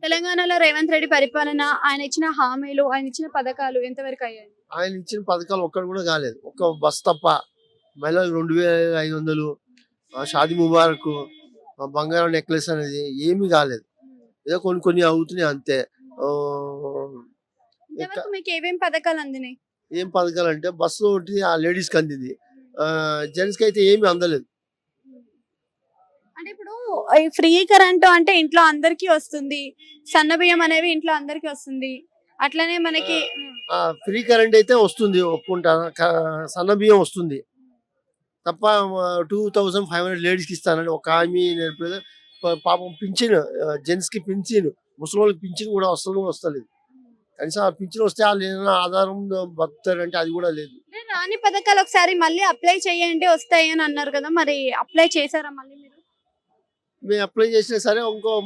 తెలంగాణలో రేవంత్ రెడ్డి పరిపాలన, ఆయన ఇచ్చిన హామీలు, ఆయన ఇచ్చిన పథకాలు ఎంతవరకు అయ్యాయి? ఆయన ఇచ్చిన పథకాలు ఒక్కటి కూడా కాలేదు. ఒక్క బస్ తప్ప. మహిళలకు 2500, షాదీ ముబారక్, బంగారం నెక్లెస్ అనేది ఏమీ కాలేదు. ఏదో కొన్ని కొన్ని అవుతున్నాయి అంతే. ఇంతవరకు మీకు ఏమేం పథకాలు అందినాయి? ఏం పథకాలు అంటే బస్సు ఒకటి ఆ లేడీస్కి అందింది. జెంట్స్కి అయితే ఏమీ అందలేదు. అంటే ఇప్పుడు ఈ ఫ్రీ కరెంట్ అంటే ఇంట్లో అందరికీ వస్తుంది. సన్న బియ్యం అనేవి ఇంట్లో అందరికీ వస్తుంది. అట్లనే మనకి ఫ్రీ కరెంట్ అయితే వస్తుంది, ఒప్పుకుంటాను. సన్న బియ్యం వస్తుంది తప్ప 2500 లేడీస్కి ఇస్తానని ఒక హామీ నేర్పలేదు. పాపం పింఛన్, జెంట్స్కి పింఛన్, ముసలోళ్ళకి పింఛన్ కూడా వస్తలేదు. కనీసం ఆ పింఛన్ వస్తే వాళ్ళు ఏదైనా ఆధారం బతుకుతారంటే అది కూడా లేదు. రాని పథకాలు ఒకసారి మళ్ళీ అప్లై చేయండి వస్తాయి అని అన్నారు కదా, మరి అప్లై చేశారా మళ్ళీ మీరు? మేము అప్లై చేసినా సరే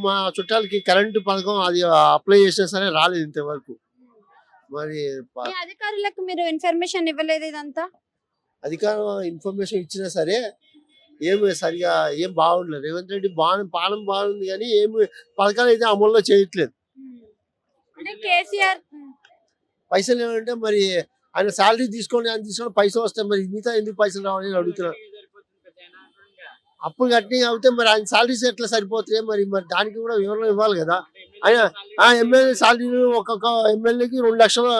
మా చుట్టాలకి కరెంటు పథకం అది అప్లై చేసినా సరే రాలేదు ఇంతవరకు. మరి మీ అధికారులకు మీరు ఇన్ఫర్మేషన్ ఇవ్వలేదు ఇదంతా? అధికారం ఇన్ఫర్మేషన్ ఇచ్చినా సరే సరిగా ఏం బాగుండలేదు. రేవంత్ రెడ్డి పాలన బాగుంది కానీ ఏమి పథకాలు అయితే అమల్లో చేయట్లేదు. అంటే కేసీఆర్ పైసలు ఏమంటే మరి ఆయన శాలరీ తీసుకొని పైసలు వస్తాయి, మరి మిగతా ఎందుకు పైసలు రావాలని అడుగుతున్నారు. అప్పుడు కట్టిన అవుతే మరి ఆయన శాలరీస్ ఎట్లా సరిపోతాయి? మరి దానికి కూడా వివరణ ఇవ్వాలి కదా. ఆయన ఎమ్మెల్యే శాలరీ ఒక్కొక్క ఎమ్మెల్యేకి 2 లక్షలు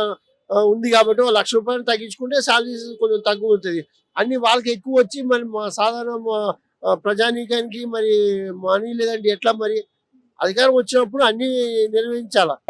ఉంది కాబట్టి 1 లక్ష రూపాయలు తగ్గించుకుంటే శాలరీస్ కొంచెం తగ్గుతుంది. అన్ని వాళ్ళకి ఎక్కువ వచ్చి మరి సాధారణ ప్రజానీకానికి మరి మనీ లేదంటే ఎట్లా? మరి అధికారం వచ్చినప్పుడు అన్ని నిర్వహించాలా.